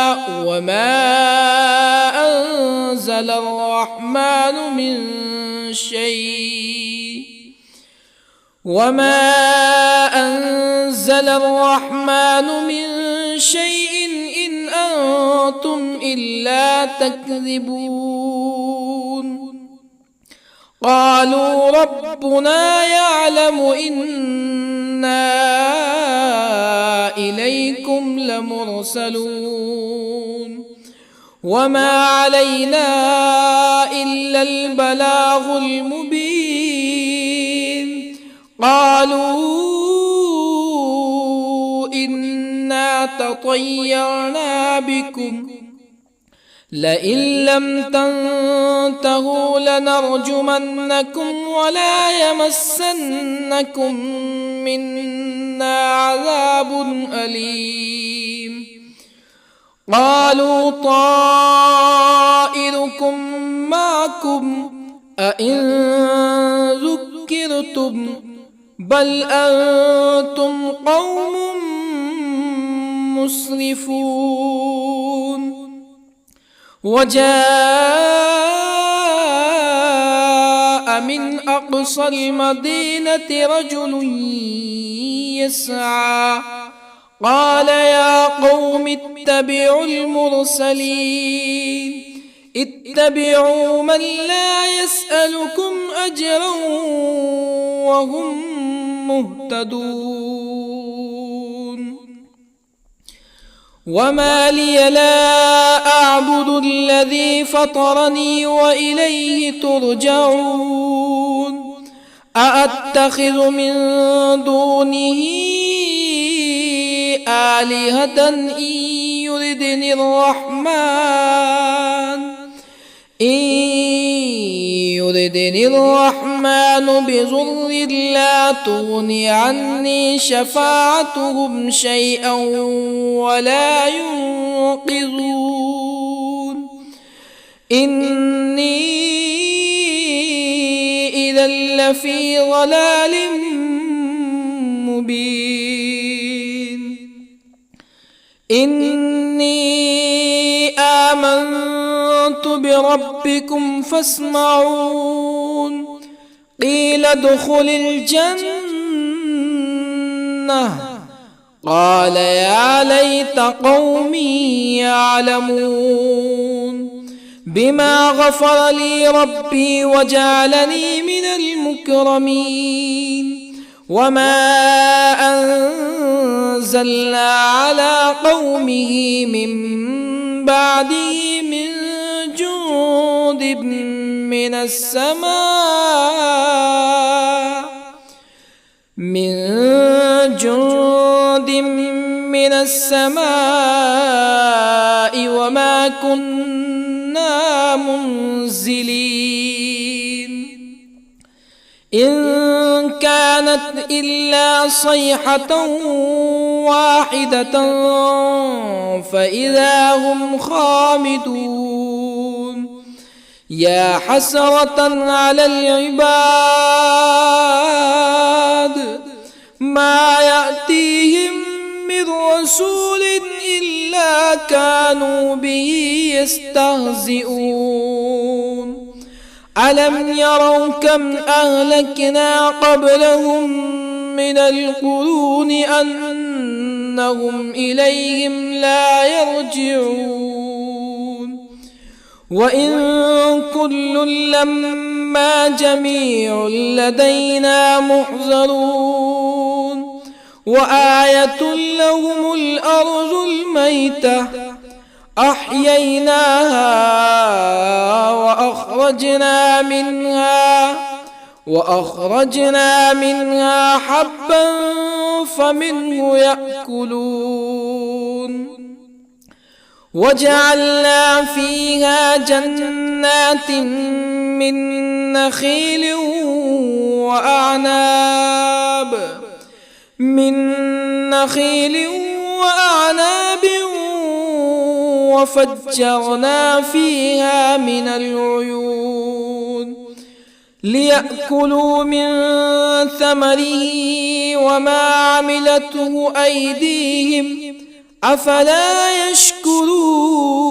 وما أنزل الرحمن من شيء إن أنتم إلا تكذبون قالوا ربنا يعلم إنا إليكم لمرسلون وما علينا إلا البلاغ المبين قالوا إنا تطيرنا بكم لئن لم تنتهوا لنرجمنكم ولا يمسنكم منا عذاب أليم قالوا طائركم معكم أئن ذكرتم بل أنتم قوم مسرفون وجاء من أقصى المدينة رجل يسعى قال يا قوم اتبعوا المرسلين اتبعوا من لا يسألكم أجرا وهم مهتدون وما لي لا أعبد الذي فطرني وإليه ترجعون أأتخذ من دونه آلهة إن يردني الرحمن بضر لا تغني عني شفاعتهم شيئا ولا ينقذون إني إذا لفي ضلال مبين إني آمنت بربكم فاسمعون قيل ادخل الجنة قال يا ليت قومي يعلمون بما غفر لي ربي وجعلني من المكرمين وما أنزلنا على قومه من بعده من جند من السماء وما كنا منزلين إن كانت إلا صيحة واحدة فإذا هم خامدون يا حسرة على العباد ما يأتيهم من رسول إلا كانوا به يستهزئون ألم يروا كم أهلكنا قبلهم من القرون أنهم إليهم لا يرجعون وإن كل لما جميع لدينا محضرون وآية لهم الأرض الميتة أحييناها وأخرجنا منها حبا فمنه يأكلون وجعلنا فيها جنات من نخيل وأعناب وفجرنا فيها من العيون ليأكلوا من ثمره وما عملته أيديهم أفلا يشكرون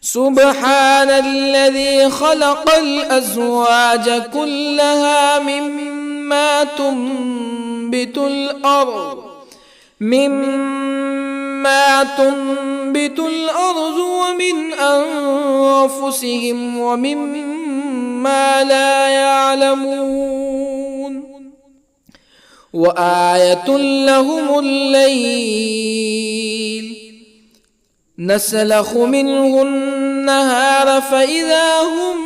سبحان الذي خلق الأزواج كلها مما تنبت الأرض ومن أنفسهم ومما لا يعلمون وآية لهم الليل نسلخ منه النهار فإذا هم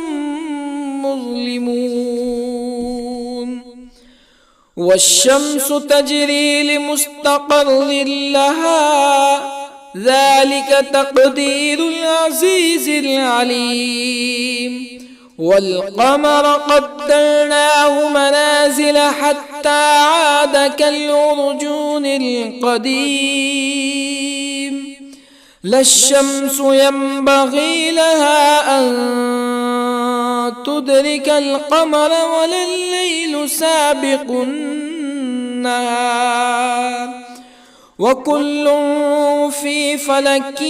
مظلمون والشمس تجري لمستقر لها ذلك تقدير العزيز العليم. والقمر قدرناه منازل حتى عاد كالعرجون القديم. لا الشمس ينبغي لها أن تدرك القمر ولا الليل سابق النهار وكل في فلك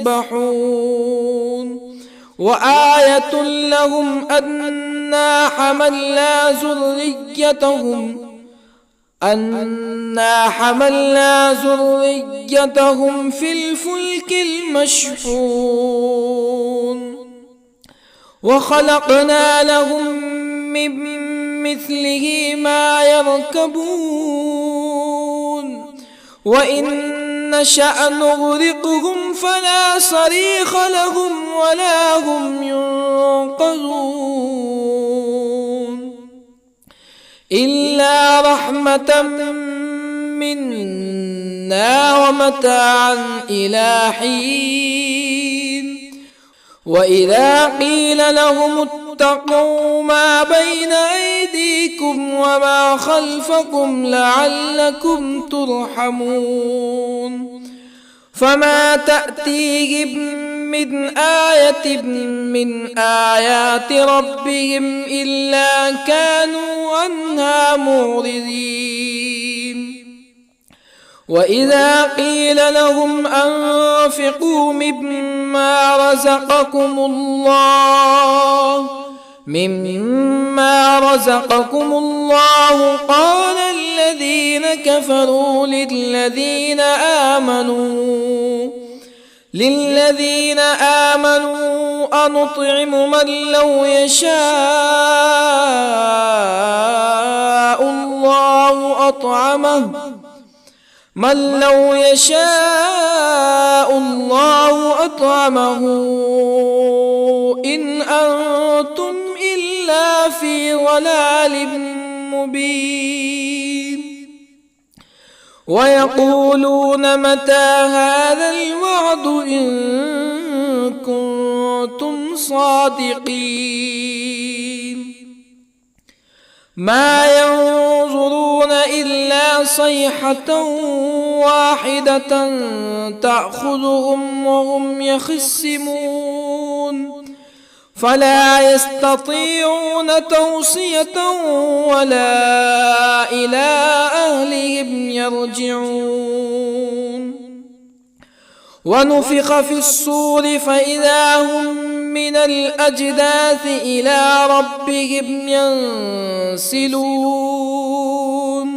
يسبحون. وآية لهم أنا حملنا ذريتهم في الفلك المشحون وخلقنا لهم من مثله ما يركبون وإن نشأ نغرقهم فلا صريخ لهم ولا هم ينقذون إلا رحمة منا ومتاعا إلى حين. وإذا قيل لهم اتقوا ما بين أيديكم وما خلفكم لعلكم ترحمون فما تأتيهم من آية من آيات ربهم إلا كانوا عنها معرضين. وإذا قيل لهم أنفقوا مما رزقكم الله قال الذين كفروا للذين آمنوا أنطعم من لو يشاء الله أطعمه إن أنتم إلا في ضلال مبين. ويقولون متى هذا الوعد إن كنتم صادقين ما ينظرون إلا صيحة واحدة تأخذهم وهم يخصمون فلا يستطيعون توصية ولا إلى أهلهم يرجعون. ونفخ في الصور فإذا هم من الأجداث إلى ربهم ينسلون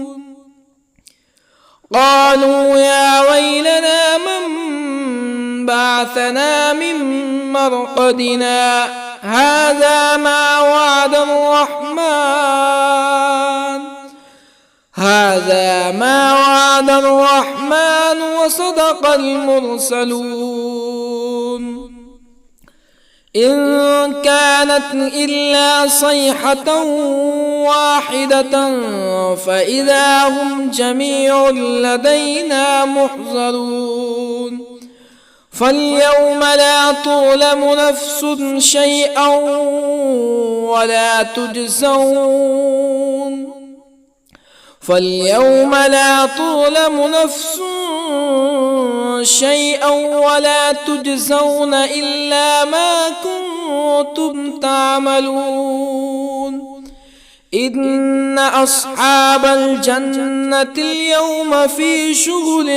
قالوا يا ويلنا من بعثنا من مرقدنا هذا ما وعد الرحمن وصدق المرسلون إن كانت إلا صيحة واحدة فإذا هم جميع لدينا محضرون فاليوم لا تظلم نفس شيئا ولا تجزون إلا ما كنتم تعملون إن أصحاب الجنة اليوم في شغل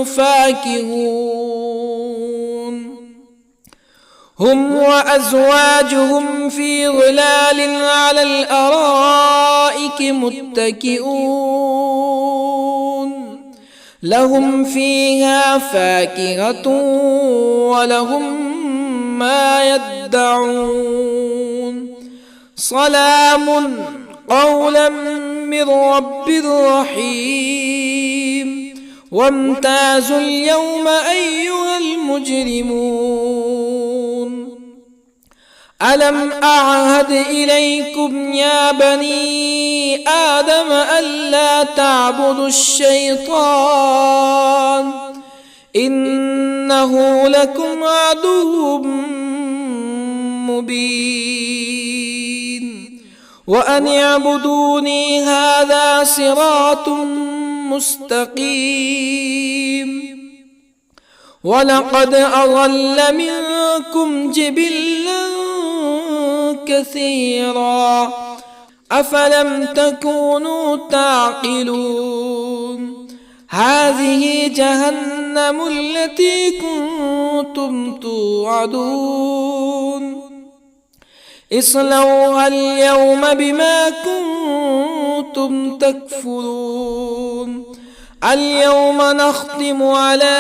فاكهون هم وأزواجهم في ظلال على الأرائك متكئون لهم فيها فاكهة ولهم ما يدعون سلام قولا من رب رحيم وامتازوا اليوم أيها المجرمون ألم أعهد إليكم يا بني آدم ألا تعبدوا الشيطان إنه لكم عدو مبين وأن اعبدوني هذا صراط مستقيم ولقد أضل منكم جبلا كثيرا أفلم تكونوا تعقلون هذه جهنم التي كنتم توعدون اصلوها اليوم بما كنتم تكفرون اليوم نختم على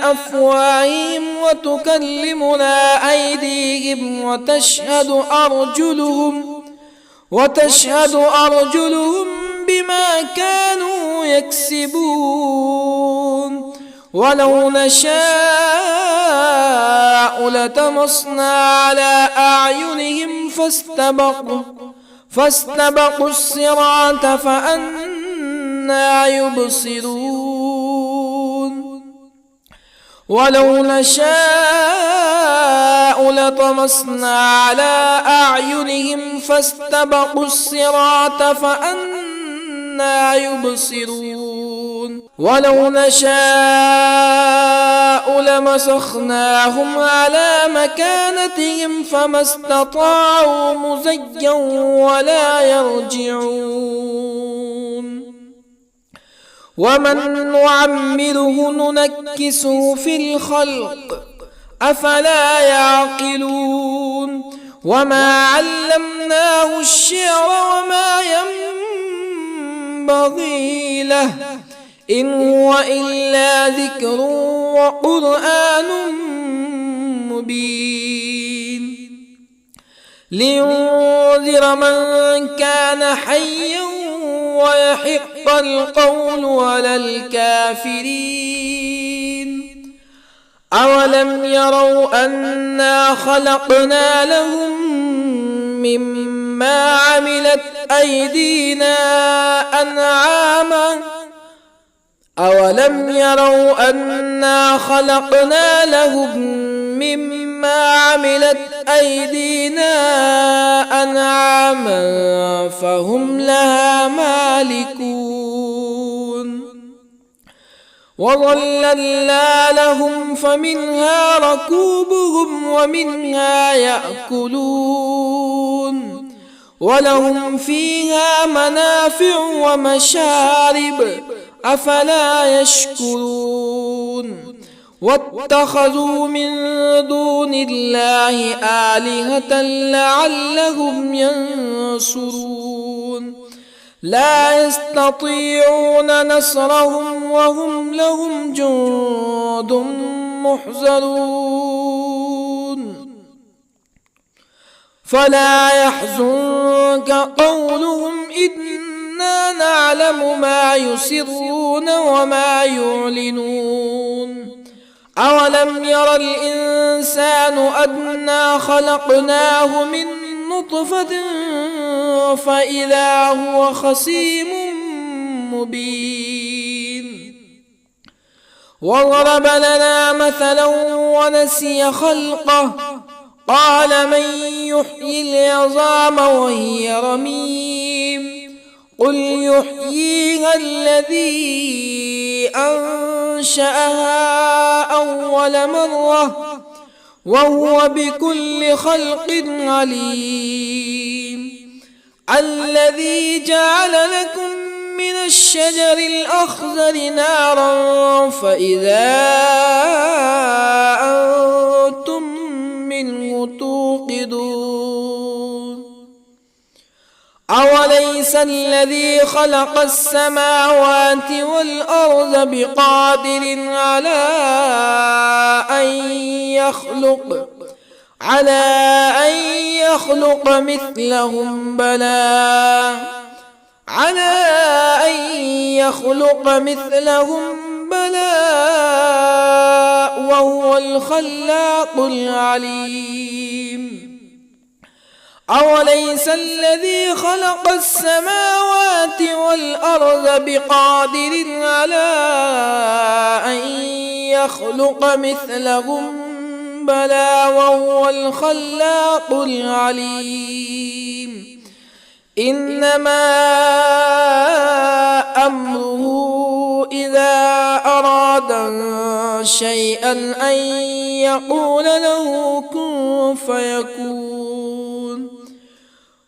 أفواههم وتكلمنا أيديهم وتشهد أرجلهم بما كانوا يكسبون ولو نشاء لطمسنا على أعينهم فاستبقوا الصراط فأنى يبصرون ولو نشاء لطمسنا على أعينهم فاستبقوا الصراط فأنى يبصرون ولو نشاء لمسخناهم على مكانتهم فما استطاعوا مزيا ولا يرجعون ومن نعمره ننكسه في الخلق أفلا يعقلون وما علمناه الشعر وما ينبغي له إن هو إلا ذكر وقرآن مبين لينذر من كان حيا ويحق القول على الكافرين أولم يروا أنا خلقنا لهم مما عملت أيدينا أنعاما فهم لها مالكون وظللنا لهم فمنها ركوبهم ومنها يأكلون ولهم فيها منافع ومشارب أفلا يشكرون واتخذوا من دون الله آلهة لعلهم ينصرون لا يستطيعون نصرهم وهم لهم جند محضرون فلا يحزنك قولهم إنا نعلم ما يسرون وما يعلنون أولم ير الإنسان أنا خلقناه من نطفة فإذا هو خصيم مبين وضرب لنا مثلا ونسي خلقه قال من يحيي العظام وهي رميم قل يحييها الذي أنشأها أول مرة وهو بكل خلق عليم الذي جعل لكم من الشجر الأخضر نارا فإذا أنتم منه توقدون أوليس الذي خلق السماوات والأرض بقادر على أن يخلق مثلهم بلى وهو الخلاق العليم أوليس الذي خلق السماوات والأرض بقادر على أن يخلق مثلهم بلى وهو الخلاق العليم إنما أمره إذا أراد شيئا أن يقول له كن فيكون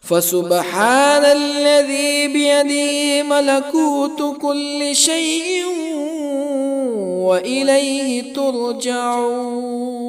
فسبحان الذي بيده ملكوت كل شيء وإليه ترجعون